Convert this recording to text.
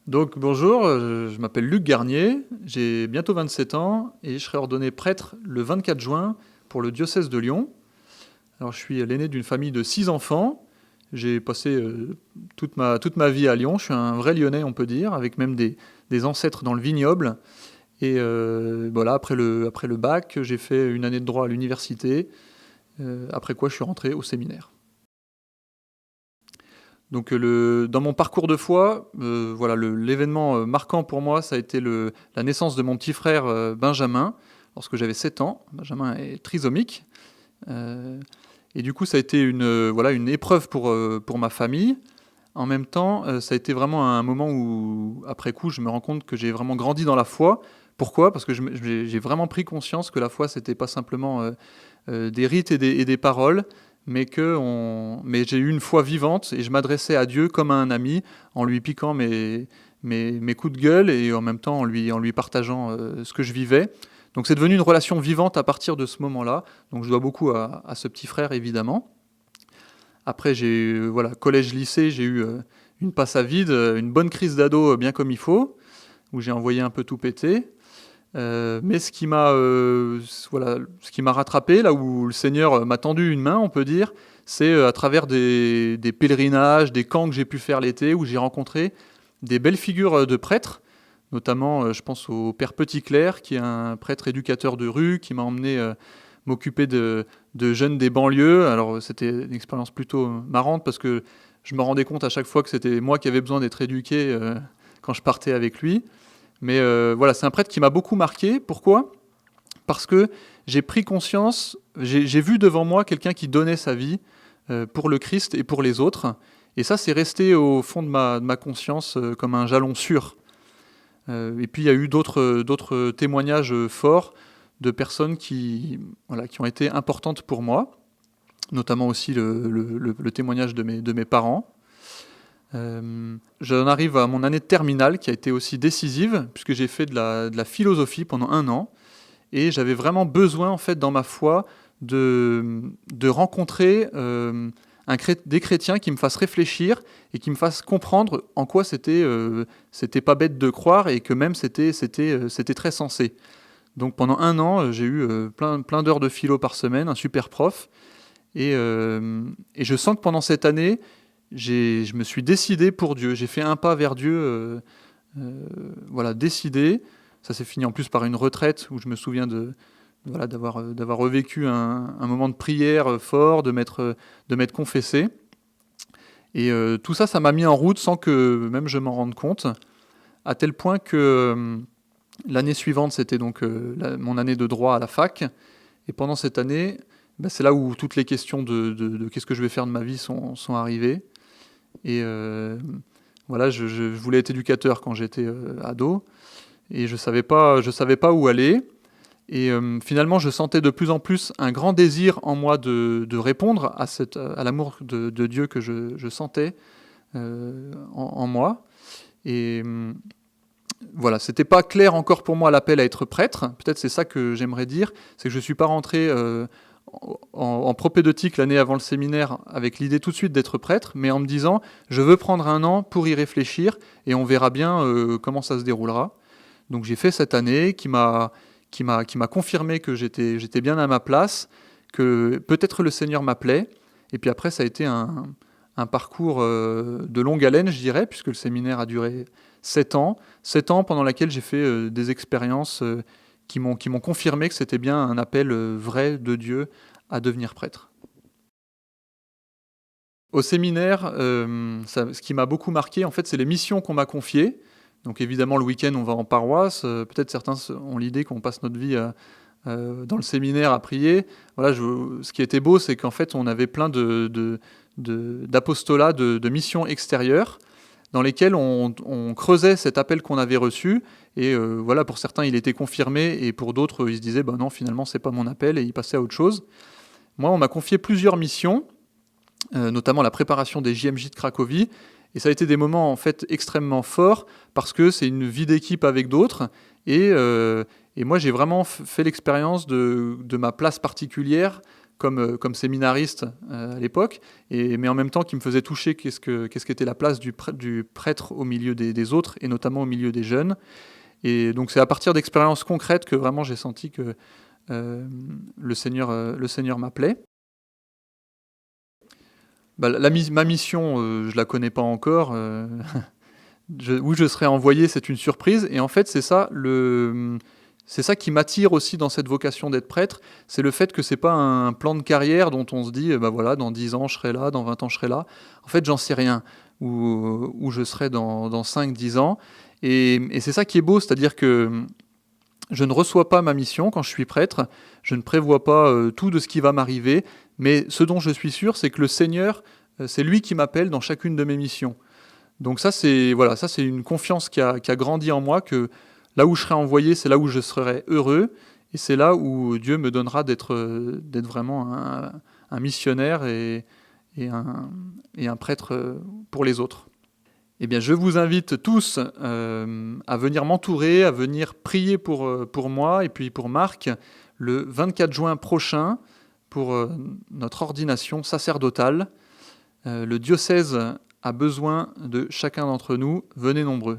Donc bonjour, je m'appelle Luc Garnier, j'ai bientôt 27 ans et je serai ordonné prêtre le 24 juin pour le diocèse de Lyon. Alors je suis l'aîné d'une famille de 6 enfants, j'ai passé toute ma vie à Lyon, je suis un vrai Lyonnais on peut dire, avec même des ancêtres dans le vignoble. Et voilà, après le bac, j'ai fait une année de droit à l'université, après quoi je suis rentré au séminaire. Donc dans mon parcours de foi, voilà, l'événement marquant pour moi, ça a été la naissance de mon petit frère Benjamin, lorsque j'avais 7 ans. Benjamin est trisomique. Euh, et du coup, ça a été voilà, une épreuve pour ma famille. En même temps, ça a été vraiment un moment où, après coup, je me rends compte que j'ai vraiment grandi dans la foi. Pourquoi ? Parce que j'ai vraiment pris conscience que la foi, c'était pas simplement des rites et des paroles, mais j'ai eu une foi vivante et je m'adressais à Dieu comme à un ami en lui piquant mes coups de gueule et en même temps en lui partageant ce que je vivais. Donc c'est devenu une relation vivante à partir de ce moment-là. Donc je dois beaucoup à ce petit frère évidemment. Après voilà, collège-lycée, j'ai eu une passe à vide, une bonne crise d'ado bien comme il faut, où j'ai envoyé un peu tout péter. Mais voilà, ce qui m'a rattrapé, là où le Seigneur m'a tendu une main, on peut dire, c'est à travers des pèlerinages, des camps que j'ai pu faire l'été, où j'ai rencontré des belles figures de prêtres, notamment je pense au Père Petit-Clair, qui est un prêtre éducateur de rue, qui m'a emmené m'occuper de jeunes des banlieues. Alors c'était une expérience plutôt marrante, parce que je me rendais compte à chaque fois que c'était moi qui avais besoin d'être éduqué quand je partais avec lui. Mais voilà, c'est un prêtre qui m'a beaucoup marqué. Pourquoi ? Parce que j'ai pris conscience, j'ai vu devant moi quelqu'un qui donnait sa vie pour le Christ et pour les autres. Et ça, c'est resté au fond de ma conscience comme un jalon sûr. Et puis, il y a eu d'autres témoignages forts de personnes voilà, qui ont été importantes pour moi, notamment aussi le témoignage de mes parents. J'en arrive à mon année de terminale qui a été aussi décisive, puisque j'ai fait de la philosophie pendant 1 an. Et j'avais vraiment besoin, en fait, dans ma foi, de rencontrer des chrétiens qui me fassent réfléchir et qui me fassent comprendre en quoi c'était pas bête de croire et que même c'était très sensé. Donc pendant 1 an, j'ai eu plein d'heures de philo par semaine, un super prof. Et je sens que pendant cette année, je me suis décidé pour Dieu. J'ai fait un pas vers Dieu, voilà, décidé. Ça s'est fini en plus par une retraite où je me souviens voilà, d'avoir revécu un moment de prière fort, de m'être confessé. Et tout ça, ça m'a mis en route sans que même je m'en rende compte, à tel point que l'année suivante, c'était donc mon année de droit à la fac. Et pendant cette année, c'est là où toutes les questions de qu'est-ce que je vais faire de ma vie sont arrivées. Et voilà, je voulais être éducateur quand j'étais ado, et je savais pas où aller. Et finalement, je sentais de plus en plus un grand désir en moi de répondre à l'amour de Dieu que je sentais en moi. Et voilà, c'était pas clair encore pour moi l'appel à être prêtre. Peut-être c'est ça que j'aimerais dire, c'est que je suis pas rentré en propédeutique l'année avant le séminaire avec l'idée tout de suite d'être prêtre, mais en me disant je veux prendre 1 an pour y réfléchir et on verra bien comment ça se déroulera. Donc j'ai fait cette année qui m'a confirmé que j'étais bien à ma place, que peut-être le Seigneur m'appelait. Et puis après, ça a été un parcours de longue haleine, je dirais, puisque le séminaire a duré 7 ans. 7 ans pendant lesquels j'ai fait des expériences qui m'ont confirmé que c'était bien un appel vrai de Dieu à devenir prêtre. Au séminaire, ce qui m'a beaucoup marqué, en fait, c'est les missions qu'on m'a confiées. Donc évidemment, le week-end, on va en paroisse. Peut-être certains ont l'idée qu'on passe notre vie dans le séminaire à prier. Voilà, ce qui était beau, c'est qu'en fait, on avait plein d'apostolats, de missions extérieures, dans lesquelles on creusait cet appel qu'on avait reçu. Et voilà, pour certains, il était confirmé, et pour d'autres, ils se disaient, non, finalement, c'est pas mon appel, et ils passaient à autre chose. Moi, on m'a confié plusieurs missions, notamment la préparation des JMJ de Cracovie. Et ça a été des moments en fait extrêmement forts parce que c'est une vie d'équipe avec d'autres. Et moi, j'ai vraiment fait l'expérience de ma place particulière comme séminariste à l'époque, mais en même temps qui me faisait toucher qu'est-ce qu'était la place du prêtre au milieu des autres, et notamment au milieu des jeunes. Et donc c'est à partir d'expériences concrètes que vraiment j'ai senti que le Seigneur m'appelait. Ma mission, je ne la connais pas encore. Où je serai envoyé, c'est une surprise. Et en fait, c'est ça qui m'attire aussi dans cette vocation d'être prêtre. C'est le fait que c'est pas un plan de carrière dont on se dit, voilà, dans 10 ans, je serai là, dans 20 ans, je serai là. En fait, j'en sais rien. Où je serai dans 5-10 ans. Et c'est ça qui est beau, c'est-à-dire que je ne reçois pas ma mission quand je suis prêtre. Je ne prévois pas tout de ce qui va m'arriver. Mais ce dont je suis sûr, c'est que le Seigneur, c'est lui qui m'appelle dans chacune de mes missions. Donc ça, c'est une confiance qui a grandi en moi, que là où je serai envoyé, c'est là où je serai heureux, et c'est là où Dieu me donnera d'être vraiment un missionnaire et un prêtre pour les autres. Eh bien, je vous invite tous à venir m'entourer, à venir prier pour moi et puis pour Marc le 24 juin prochain pour notre ordination sacerdotale. Le diocèse a besoin de chacun d'entre nous. Venez nombreux.